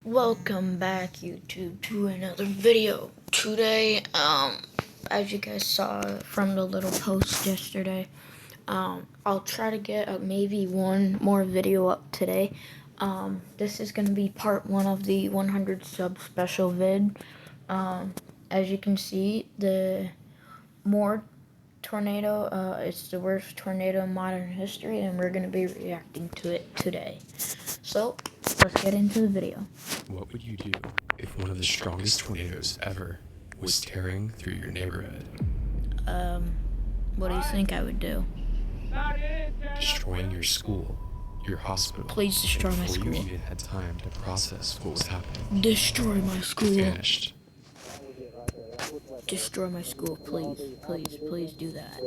Welcome back, YouTube, to another video. Today, as you guys saw from the little post yesterday, I'll try to get maybe one more video up today. This is gonna be part one of the 100 sub special vid. As you can see, the Moore tornado, it's the worst tornado in modern history, and we're gonna be reacting to it today. So, let's get into the video. What would you do if one of the strongest tornadoes ever was tearing through your neighborhood? What do you think I would do? Destroying your school, your hospital. Please destroy my before school. you even had time to process what was happening. Destroy my school. Vanished. Destroy my school, please. Please, please do that.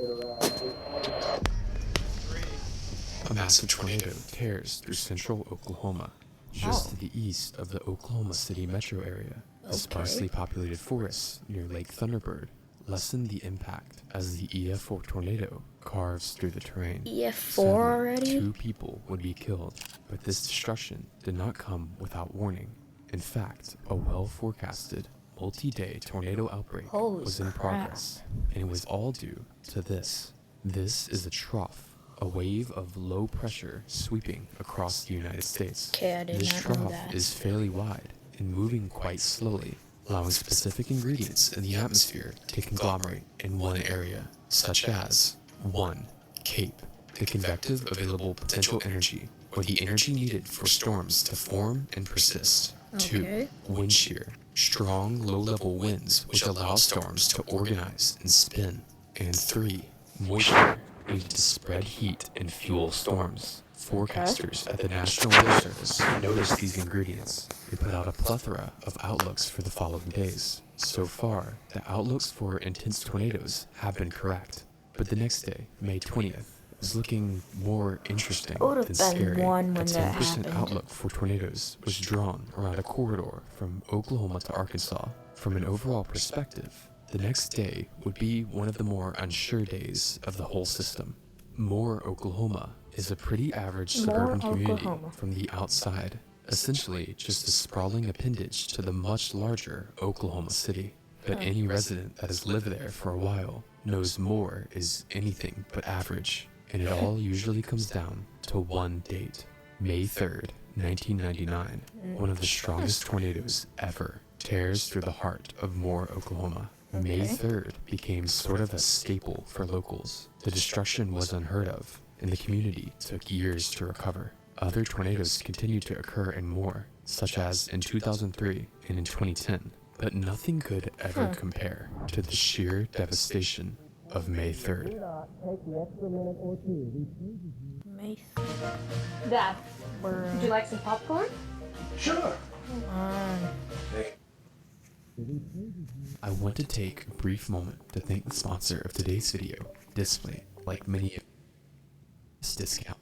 A massive tornado tears through central Oklahoma, just to the east of the Oklahoma City metro area. The sparsely populated forests near Lake Thunderbird lessen the impact as the EF4 tornado carves through the terrain. EF4 Sadly, already? 2 people would be killed, but this destruction did not come without warning. In fact, a well-forecasted, multi-day tornado outbreak Holy was in crap. progress, and it was all due to this. This is a trough, a wave of low pressure sweeping across the United States. Okay, I did This not know trough that. is fairly wide and moving quite slowly, allowing specific ingredients in the atmosphere to conglomerate in one area, such as 1. CAPE, the convective available potential energy, or the energy needed for storms to form and persist. 2. Okay. Wind shear, strong low-level winds which allow storms to organize and spin. And 3. Moisture, needed to spread heat and fuel storms. Forecasters at the National Weather Service noticed these ingredients and put out a plethora of outlooks for the following days. So far, the outlooks for intense tornadoes have been correct, but the next day, May 20th, was looking more interesting I would've than been scary. one when A that 10% happened. outlook for tornadoes was drawn around a corridor from Oklahoma to Arkansas. From an overall perspective, the next day would be one of the more unsure days of the whole system. Moore, Oklahoma is a pretty average suburban community Oklahoma. from the outside, essentially just a sprawling appendage to the much larger Oklahoma City. But any resident that has lived there for a while knows Moore is anything but average, and it all usually comes down to one date, May 3rd, 1999. One of the strongest tornadoes ever tears through the heart of Moore, Oklahoma. May 3rd became sort of a staple for locals. The destruction was unheard of, and the community took years to recover. Other tornadoes continued to occur in Moore, such as in 2003 and in 2010, but nothing could ever compare to the sheer devastation of May 3rd. Mace. Dad, would you like some popcorn? I want to take a brief moment to thank the sponsor of today's video, Display, like many of this discount.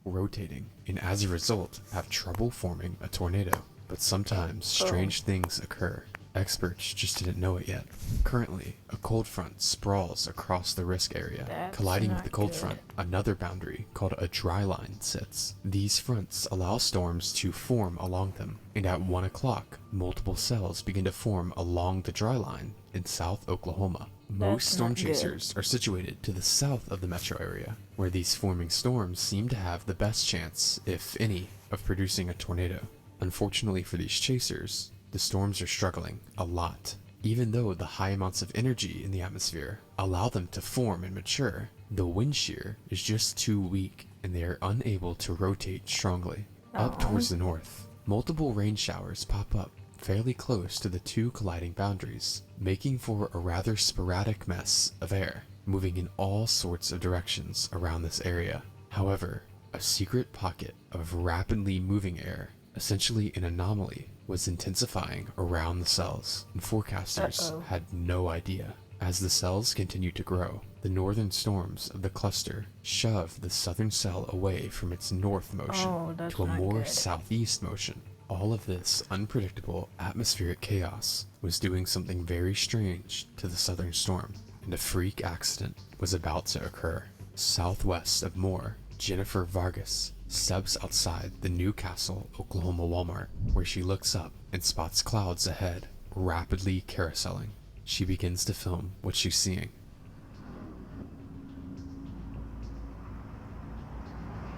Rotating, and as a result, have trouble forming a tornado. But sometimes strange things occur. Experts just didn't know it yet. Currently, a cold front sprawls across the risk area. That's Colliding with not the cold good. front, another boundary called a dry line sits. These fronts allow storms to form along them, and at 1 o'clock, multiple cells begin to form along the dry line in South Oklahoma. Most That's storm not good. chasers are situated to the south of the metro area, where these forming storms seem to have the best chance, if any, of producing a tornado. Unfortunately for these chasers, the storms are struggling a lot. Even though the high amounts of energy in the atmosphere allow them to form and mature, the wind shear is just too weak and they are unable to rotate strongly. Up towards the north, multiple rain showers pop up fairly close to the two colliding boundaries, making for a rather sporadic mess of air, moving in all sorts of directions around this area. However, a secret pocket of rapidly moving air, essentially an anomaly, was intensifying around the cells, and forecasters had no idea. As the cells continued to grow, the northern storms of the cluster shoved the southern cell away from its north motion that's to a not more good. southeast motion. All of this unpredictable atmospheric chaos was doing something very strange to the southern storm, and a freak accident was about to occur. Southwest of Moore, Jennifer Vargas steps outside the Newcastle, Oklahoma Walmart, where she looks up and spots clouds ahead, rapidly carouseling. She begins to film what she's seeing.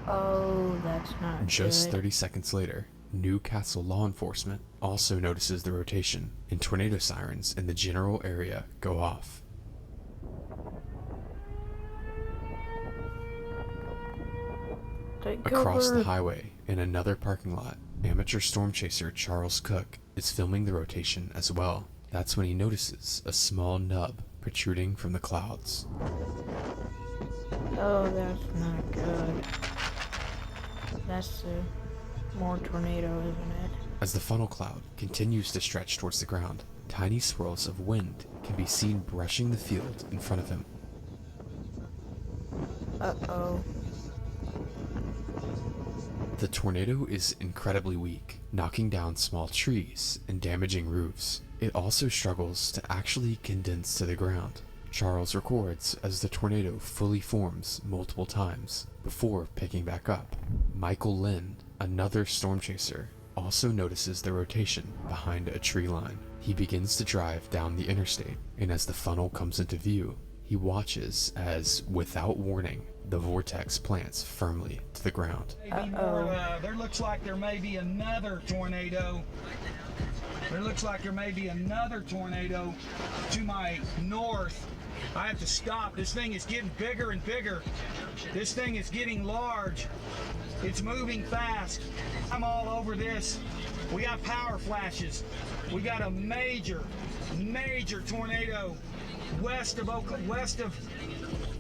Oh, that's not Just good. 30 seconds later, Newcastle law enforcement also notices the rotation, and tornado sirens in the general area go off. Take Across cover. the highway, in another parking lot, amateur storm chaser Charles Cook is filming the rotation as well. That's when he notices a small nub protruding from the clouds. Oh, that's not good. That's more tornado, isn't it? As the funnel cloud continues to stretch towards the ground, tiny swirls of wind can be seen brushing the field in front of him. Uh-oh. The tornado is incredibly weak, knocking down small trees and damaging roofs. It also struggles to actually condense to the ground. Charles records as the tornado fully forms multiple times before picking back up. Michael Lynn, another storm chaser, also notices the rotation behind a tree line. He begins to drive down the interstate, and as the funnel comes into view, he watches as, without warning, the vortex plants firmly to the ground. Maybe more, there looks like there may be another tornado. There looks like there may be another tornado to my north. I have to stop. This thing is getting bigger and bigger. This thing is getting large. It's moving fast. I'm all over this. We got power flashes. We got a major tornado west of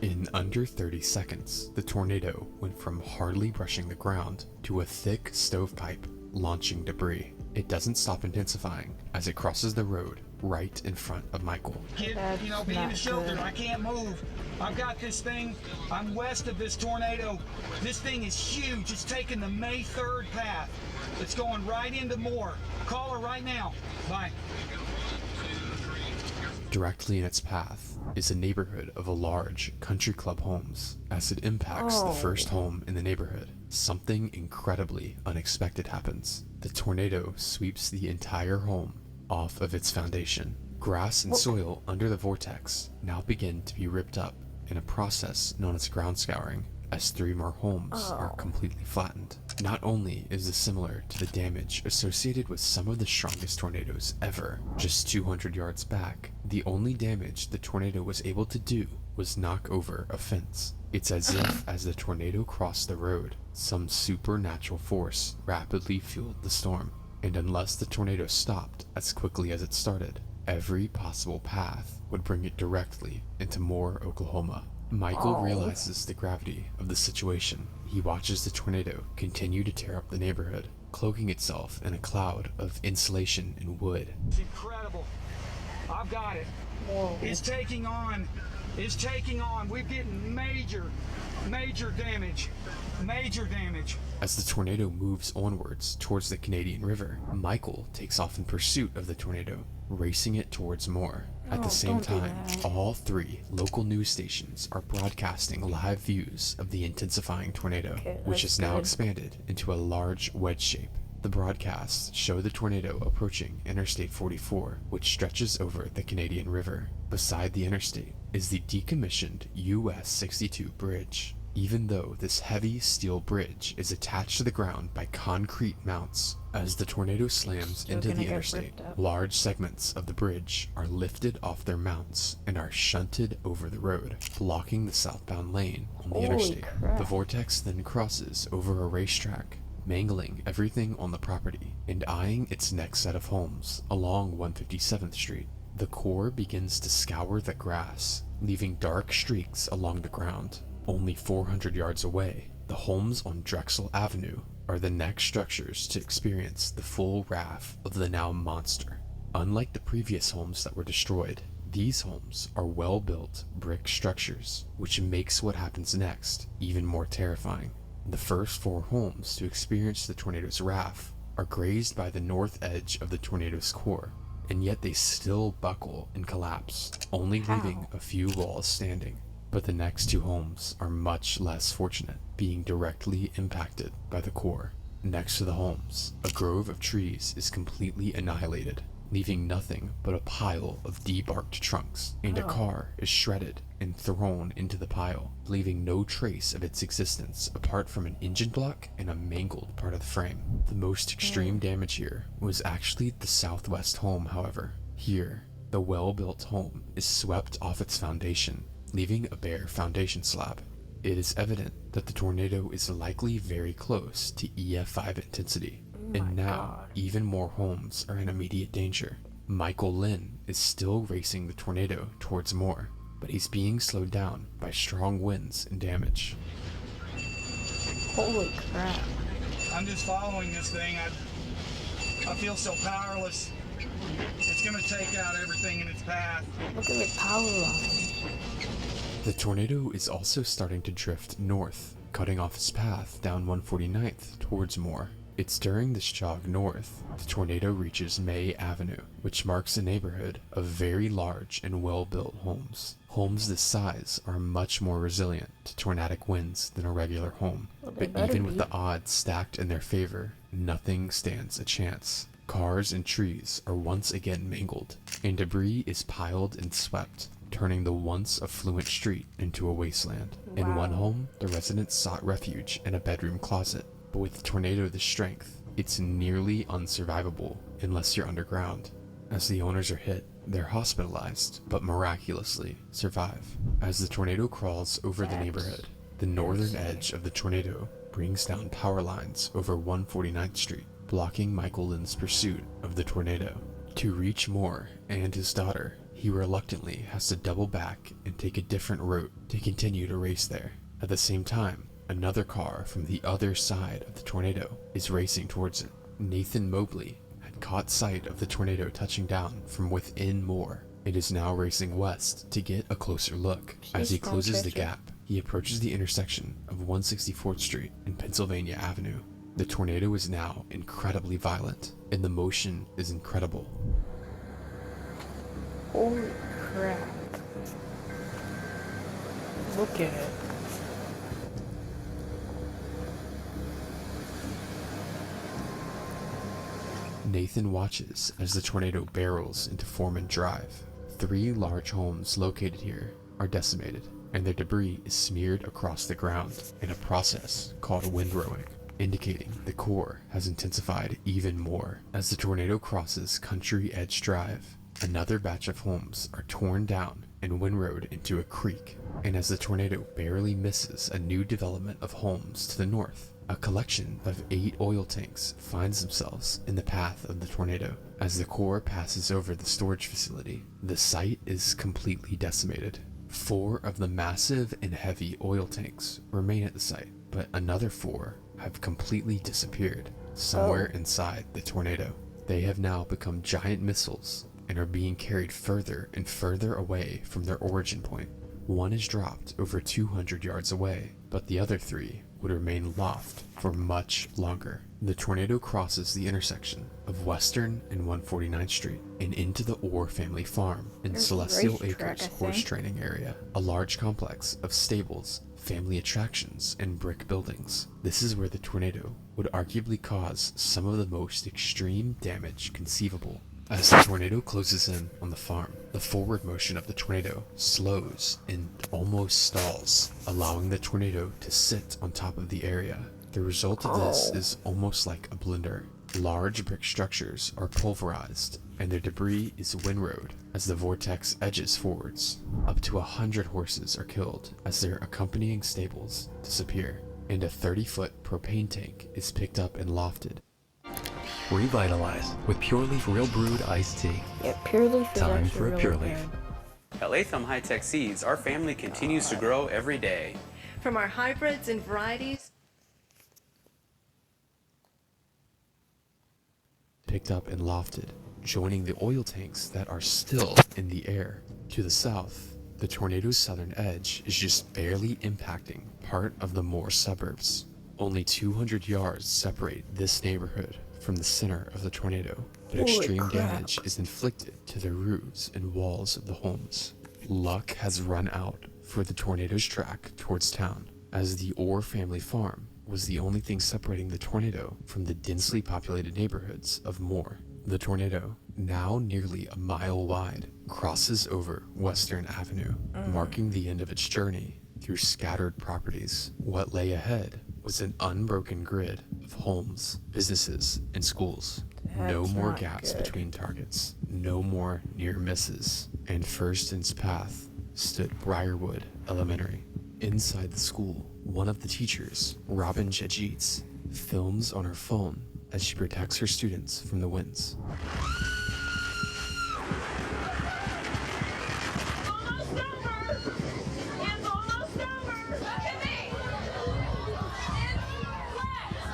In under 30 seconds, the tornado went from hardly brushing the ground to a thick stovepipe, launching debris. It doesn't stop intensifying as it crosses the road right in front of Michael. Be in the shelter. I can't move. I've got this thing. I'm west of this tornado. This thing is huge. It's taking the May 3rd path. It's going right into Moore. Call her right now. Bye. Directly in its path is a neighborhood of a large country club homes. As it impacts the first home in the neighborhood, something incredibly unexpected happens. The tornado sweeps the entire home off of its foundation. Grass and soil under the vortex now begin to be ripped up in a process known as ground scouring, as 3 more homes are completely flattened. Not only is this similar to the damage associated with some of the strongest tornadoes ever, just 200 yards back, the only damage the tornado was able to do was knock over a fence. It's as if as the tornado crossed the road, some supernatural force rapidly fueled the storm. And unless the tornado stopped as quickly as it started, every possible path would bring it directly into Moore, Oklahoma. Michael realizes the gravity of the situation. He watches the tornado continue to tear up the neighborhood, cloaking itself in a cloud of insulation and wood. It's incredible. I've got it. Whoa. It's taking on. It's taking on. We're getting major damage. Major damage. As the tornado moves onwards towards the Canadian River, Michael takes off in pursuit of the tornado, racing it towards Moore. At the same don't do time, that. all 3 local news stations are broadcasting live views of the intensifying tornado, Okay, which that's is now good. expanded into a large wedge shape. The broadcasts show the tornado approaching Interstate 44, which stretches over the Canadian River. Beside the interstate is the decommissioned US 62 bridge. Even though this heavy steel bridge is attached to the ground by concrete mounts, as the tornado slams Still into gonna the get interstate, ripped up. large segments of the bridge are lifted off their mounts and are shunted over the road, blocking the southbound lane on the Holy interstate. crap. The vortex then crosses over a racetrack, mangling everything on the property and eyeing its next set of homes along 157th Street. The core begins to scour the grass, leaving dark streaks along the ground. Only 400 yards away, the homes on Drexel Avenue are the next structures to experience the full wrath of the now monster. Unlike the previous homes that were destroyed, these homes are well-built brick structures, which makes what happens next even more terrifying. The first 4 homes to experience the tornado's wrath are grazed by the north edge of the tornado's core, and yet they still buckle and collapse, only leaving a few walls standing. But the next two homes are much less fortunate, being directly impacted by the core. Next to the homes, a grove of trees is completely annihilated, leaving nothing but a pile of debarked trunks, and a car is shredded and thrown into the pile, leaving no trace of its existence apart from an engine block and a mangled part of the frame. The most extreme damage here was actually the southwest home, however. Here, the well-built home is swept off its foundation, leaving a bare foundation slab. It is evident that the tornado is likely very close to EF5 intensity, and now even more homes are in immediate danger. Michael Lynn is still racing the tornado towards more, but he's being slowed down by strong winds and damage. Holy crap. I'm just following this thing. I feel so powerless. It's gonna take out everything in its path. Look at the power lines. The tornado is also starting to drift north, cutting off its path down 149th towards Moore. It's during this jog north, the tornado reaches May Avenue, which marks a neighborhood of very large and well-built homes. Homes this size are much more resilient to tornadic winds than a regular home, but even with the odds stacked in their favor, nothing stands a chance. Cars and trees are once again mangled, and debris is piled and swept, turning the once affluent street into a wasteland. In one home, the residents sought refuge in a bedroom closet, but with the tornado this strength, it's nearly unsurvivable unless you're underground. As the owners are hit, they're hospitalized, but miraculously survive. As the tornado crawls over the neighborhood, the northern edge of the tornado brings down power lines over 149th Street, blocking Michael Lynn's pursuit of the tornado. To reach Moore and his daughter, he reluctantly has to double back and take a different route to continue to race there. At the same time, another car from the other side of the tornado is racing towards it. Nathan Mobley had caught sight of the tornado touching down from within Moore. It is now racing west to get a closer look. As he closes the gap, he approaches the intersection of 164th Street and Pennsylvania Avenue. The tornado is now incredibly violent, and the motion is incredible. Holy crap. Look at it. Nathan watches as the tornado barrels into Foreman Drive. 3 large homes located here are decimated, and their debris is smeared across the ground in a process called windrowing, indicating the core has intensified even more. As the tornado crosses Country Edge Drive, another batch of homes are torn down and windrowed into a creek, and as the tornado barely misses a new development of homes to the north, a collection of 8 oil tanks finds themselves in the path of the tornado. As the core passes over the storage facility, the site is completely decimated. 4 of the massive and heavy oil tanks remain at the site, but another 4 have completely disappeared somewhere inside the tornado. They have now become giant missiles and are being carried further and further away from their origin point. One is dropped over 200 yards away, but the other 3 would remain aloft for much longer. The tornado crosses the intersection of Western and 149th Street and into the Orr family farm in Celestial Acres horse training area, a large complex of stables, family attractions, and brick buildings. This is where the tornado would arguably cause some of the most extreme damage conceivable. As the tornado closes in on the farm, the forward motion of the tornado slows and almost stalls, allowing the tornado to sit on top of the area. The result of this is almost like a blender. Large brick structures are pulverized, and their debris is windrowed as the vortex edges forwards. Up to 100 horses are killed as their accompanying stables disappear, and a 30-foot propane tank is picked up and lofted. Revitalize with Pure Leaf Real Brewed Iced Tea. Yeah, Pure Leaf is Time actually for a really Pure good. Leaf. At Latham High-Tech Seeds, our family continues to grow every day. From our hybrids and varieties, Picked up and lofted, joining the oil tanks that are still in the air. To the south, the tornado's southern edge is just barely impacting part of the Moore suburbs. Only 200 yards separate this neighborhood from the center of the tornado, but extreme damage is inflicted to the roofs and walls of the homes. Luck has run out for the tornado's track towards town, as the Orr family farm was the only thing separating the tornado from the densely populated neighborhoods of Moore. The tornado, now nearly a mile wide, crosses over Western Avenue, marking the end of its journey through scattered properties. What lay ahead was an unbroken grid of homes, businesses, and schools. No That's more not gaps good. between targets, no more near misses, and first in its path stood Briarwood Elementary. Inside the school, one of the teachers, Robin Jajits, films on her phone as she protects her students from the winds.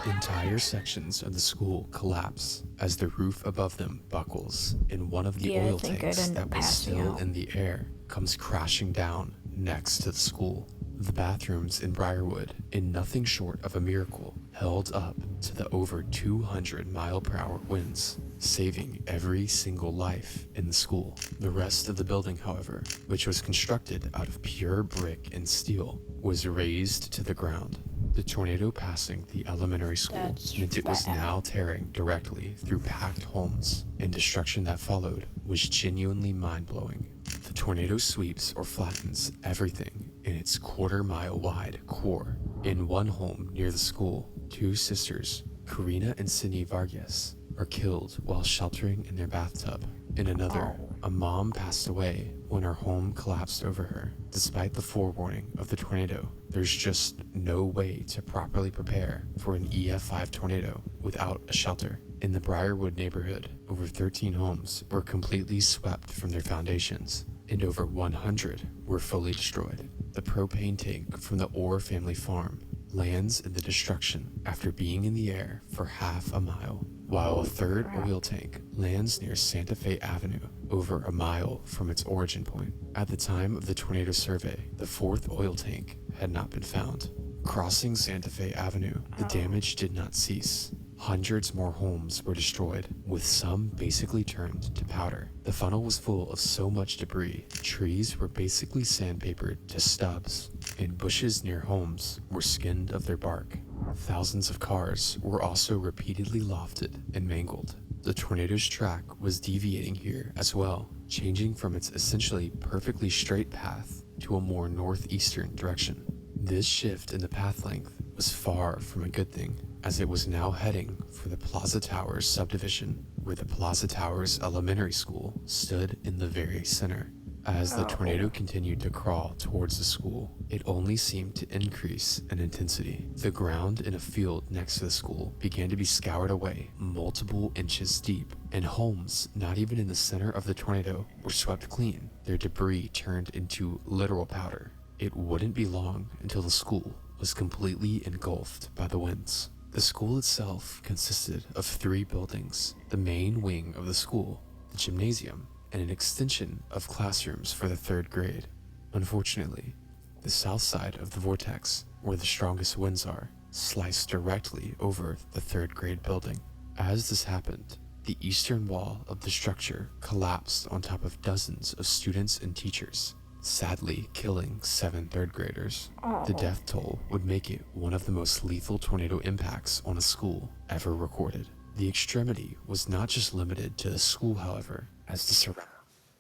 Entire sections of the school collapse as the roof above them buckles, and one of the Yeah, I oil think I'd tanks end that up was passing still out. in the air comes crashing down next to the school. The bathrooms in Briarwood, in nothing short of a miracle, held up to the over 200-mile-per-hour winds, saving every single life in the school. The rest of the building, however, which was constructed out of pure brick and steel, was razed to the ground. The tornado passing the elementary school That's meant it was bad. now tearing directly through packed homes, and destruction that followed was genuinely mind-blowing. The tornado sweeps or flattens everything in its quarter-mile wide core. In one home near the school, two sisters, Karina and Sydney Vargas, are killed while sheltering in their bathtub. In another, a mom passed away when her home collapsed over her. Despite the forewarning of the tornado, there's just no way to properly prepare for an EF5 tornado without a shelter. In the Briarwood neighborhood, over 13 homes were completely swept from their foundations, and over 100 were fully destroyed. The propane tank from the Orr family farm lands in the destruction after being in the air for half a mile, while a third oil tank lands near Santa Fe Avenue, over a mile from its origin point. At the time of the tornado survey, the fourth oil tank had not been found. Crossing Santa Fe Avenue, the damage did not cease. Hundreds more homes were destroyed, with some basically turned to powder. The funnel was full of so much debris, trees were basically sandpapered to stubs, and bushes near homes were skinned of their bark. Thousands of cars were also repeatedly lofted and mangled. The tornado's track was deviating here as well, changing from its essentially perfectly straight path to a more northeastern direction. This shift in the path length was far from a good thing, as it was now heading for the Plaza Towers subdivision, where the Plaza Towers Elementary School stood in the very center. As the tornado continued to crawl towards the school, it only seemed to increase in intensity. The ground in a field next to the school began to be scoured away multiple inches deep, and homes not even in the center of the tornado were swept clean, their debris turned into literal powder. It wouldn't be long until the school was completely engulfed by the winds. The school itself consisted of 3 buildings: the main wing of the school, the gymnasium, and an extension of classrooms for the 3rd grade. Unfortunately, the south side of the vortex, where the strongest winds are, sliced directly over the 3rd grade building. As this happened, the eastern wall of the structure collapsed on top of dozens of students and teachers, sadly killing 7 3rd graders. The death toll would make it one of the most lethal tornado impacts on a school ever recorded. The extremity was not just limited to the school, however, as the surrounding.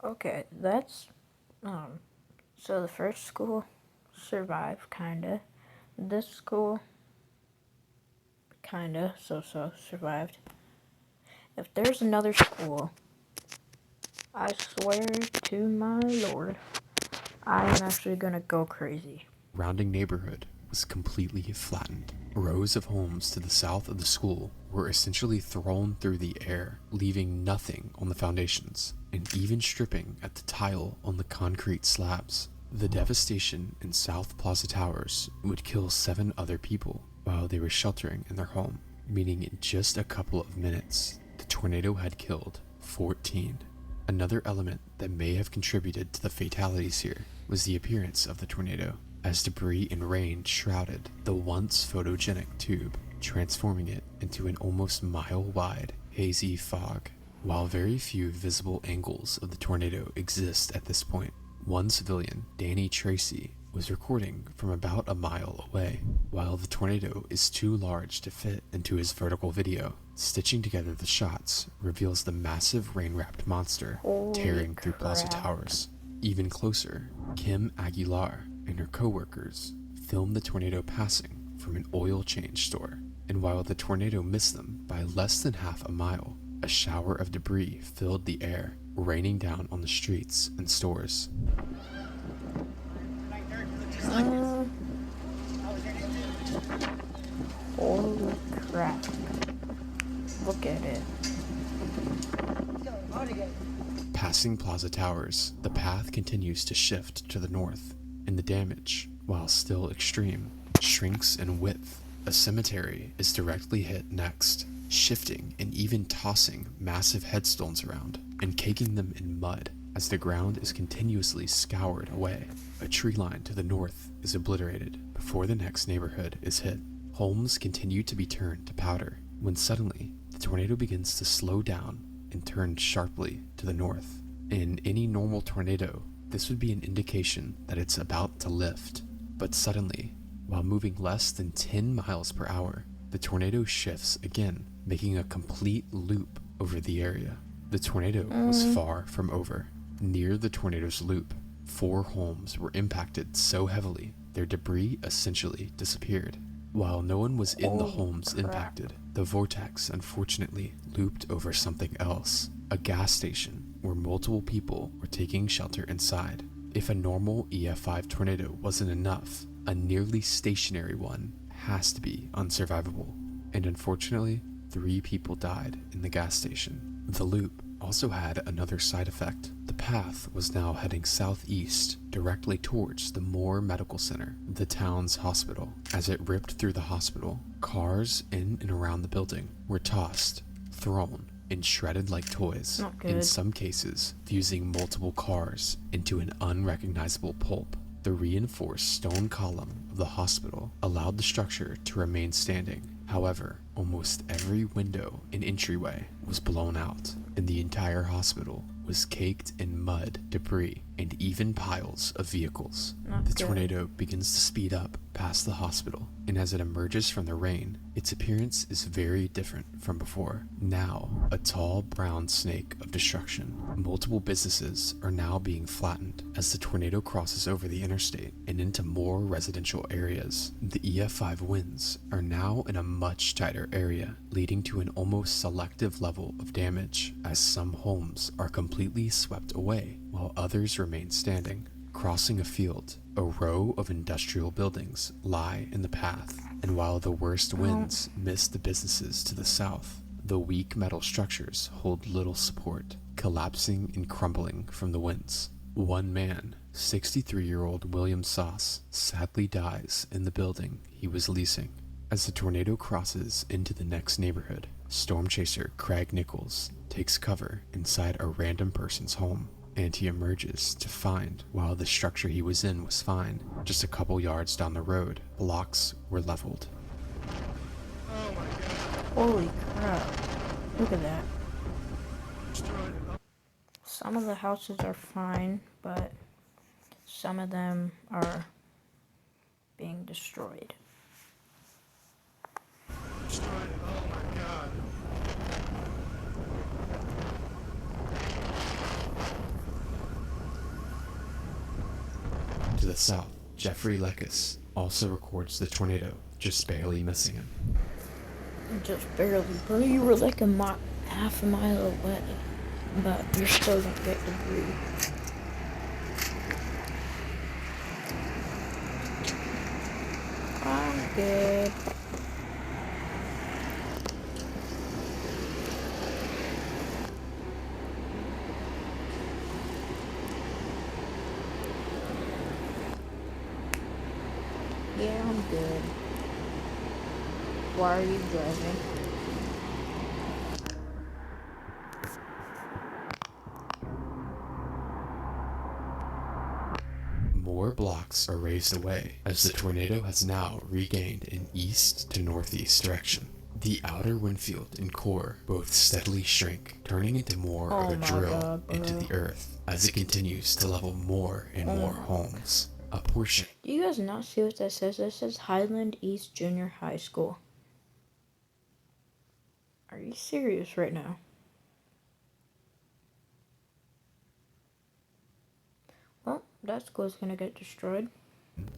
Okay, that's so the first school survived kinda. This school kinda so survived. If there's another school, I swear to my lord, I am actually gonna go crazy. Surrounding neighborhood was completely flattened. Rows of homes to the south of the school were essentially thrown through the air, leaving nothing on the foundations, and even stripping at the tile on the concrete slabs. The devastation in South Plaza Towers would kill 7 other people while they were sheltering in their home, meaning in just a couple of minutes, the tornado had killed 14. Another element that may have contributed to the fatalities here was the appearance of the tornado, as debris and rain shrouded the once photogenic tube, transforming it into an almost mile-wide, hazy fog. While very few visible angles of the tornado exist at this point, one civilian, Danny Tracy, was recording from about a mile away. While the tornado is too large to fit into his vertical video, stitching together the shots reveals the massive rain-wrapped monster tearing through Plaza Towers. Even closer, Kim Aguilar and her co-workers filmed the tornado passing from an oil change store. And while the tornado missed them by less than half a mile, a shower of debris filled the air, raining down on the streets and stores. Holy crap. Look at it. Passing Plaza Towers, the path continues to shift to the north, and the damage, while still extreme, shrinks in width. A cemetery is directly hit next, shifting and even tossing massive headstones around and caking them in mud as the ground is continuously scoured away. A tree line to the north is obliterated before the next neighborhood is hit. Homes continue to be turned to powder when suddenly the tornado begins to slow down and turn sharply to the north. In any normal tornado, this would be an indication that it's about to lift, but suddenly, while moving less than 10 miles per hour, the tornado shifts again, making a complete loop over the area. The tornado was far from over. Near the tornado's loop, 4 homes were impacted so heavily their debris essentially disappeared. While no one was in the homes impacted, the vortex unfortunately looped over something else, a gas station where multiple people were taking shelter inside. If a normal EF5 tornado wasn't enough, a nearly stationary one has to be unsurvivable. And unfortunately, 3 people died in the gas station. The loop also had another side effect. The path was now heading southeast, directly towards the Moore Medical Center, the town's hospital. As it ripped through the hospital, cars in and around the building were tossed, thrown, and shredded like toys. Not good. In some cases, fusing multiple cars into an unrecognizable pulp. The reinforced stone column of the hospital allowed the structure to remain standing. However, almost every window and entryway was blown out, and the entire hospital was caked in mud, debris, and even piles of vehicles. The tornado begins to speed up past the hospital, and as it emerges from the rain, its appearance is very different from before. Now, a tall brown snake of destruction. Multiple businesses are now being flattened as the tornado crosses over the interstate and into more residential areas. The EF5 winds are now in a much tighter area, leading to an almost selective level of damage, as some homes are completely swept away while others remain standing. Crossing a field, a row of industrial buildings lie in the path, and while the worst winds miss the businesses to the south, the weak metal structures hold little support, collapsing and crumbling from the winds. One man, 63-year-old William Sauce, sadly dies in the building he was leasing. As the tornado crosses into the next neighborhood, storm chaser Craig Nichols takes cover inside a random person's home, and he emerges to find, while the structure he was in was fine, just a couple yards down the road, blocks were leveled. Holy crap. Look at that. Some of the houses are fine, but some of them are being destroyed. To the south, Jeffrey Lekis also records the tornado, just barely missing him. Just barely, bro. You were like half a mile away, but you're still gonna get debris. I'm good. Yeah, I'm good. Why are you driving? More blocks are raised away as the tornado has now regained an east to northeast direction. The outer windfield and core both steadily shrink, turning into more of a drill into the earth as it continues to level more and more homes. a portion. Do you guys not see what that says? That says Highland East Junior High School. Are you serious right now? Well, that school's gonna get destroyed.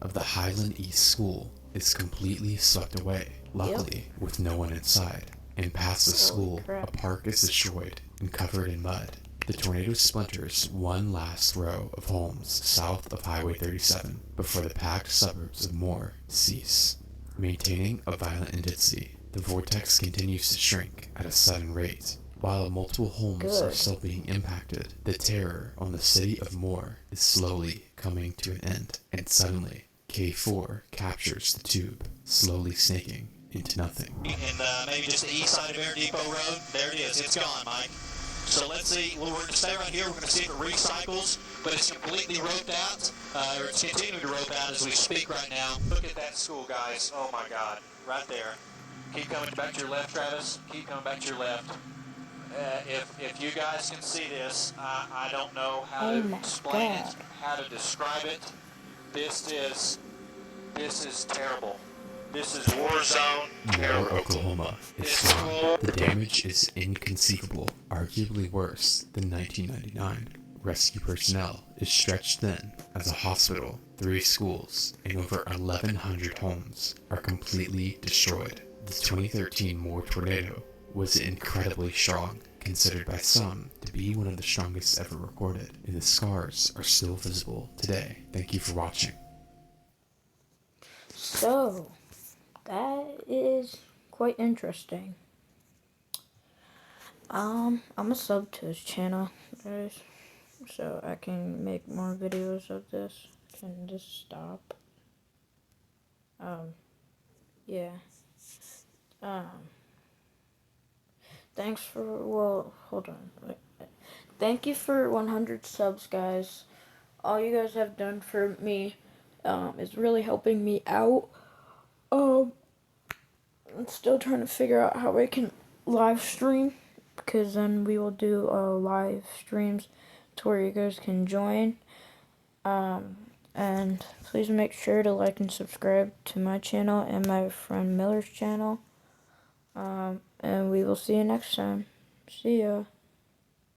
Of the Highland East School is completely swept away, luckily with no one inside. And past the school, crap. a park is destroyed and covered in mud. The tornado splinters one last row of homes south of Highway 37 before the packed suburbs of Moore cease. Maintaining a violent intensity, the vortex continues to shrink at a sudden rate. While multiple homes are Good. still being impacted, the terror on the city of Moore is slowly coming to an end, and suddenly, K4 captures the tube, slowly snaking into nothing. And maybe just the east side of Air Depot Road. There it is. It's gone, Mike. So let's see. Well, we're going to stay right here. We're going to see if it recycles, but it's completely roped out. Or it's continuing to rope out as we speak right now. Look at that school, guys. Oh, my God. Right there. Keep coming back to your left, Travis. Keep coming back to your left. If you guys can see this, I don't know how Oh to my explain God. it, how to describe it. This is terrible. This is war zone Moore, terrible. Oklahoma is It's gone. cool. The damage is inconceivable, arguably worse than 1999. Rescue personnel is stretched thin as a hospital, 3 schools, and over 1,100 homes are completely destroyed. The 2013 Moore tornado was incredibly strong, considered by some to be one of the strongest ever recorded, and the scars are still visible today. Thank you for watching. So, that is quite interesting. I'm a sub to his channel, guys, so I can make more videos of this. Can this stop? Yeah. Thanks for, well, hold on. Wait. Thank you for 100 subs, guys. All you guys have done for me, is really helping me out. I'm still trying to figure out how I can live stream, because then we will do live streams to where you guys can join. And please make sure to like and subscribe to my channel and my friend Miller's channel. And we will see you next time. See ya.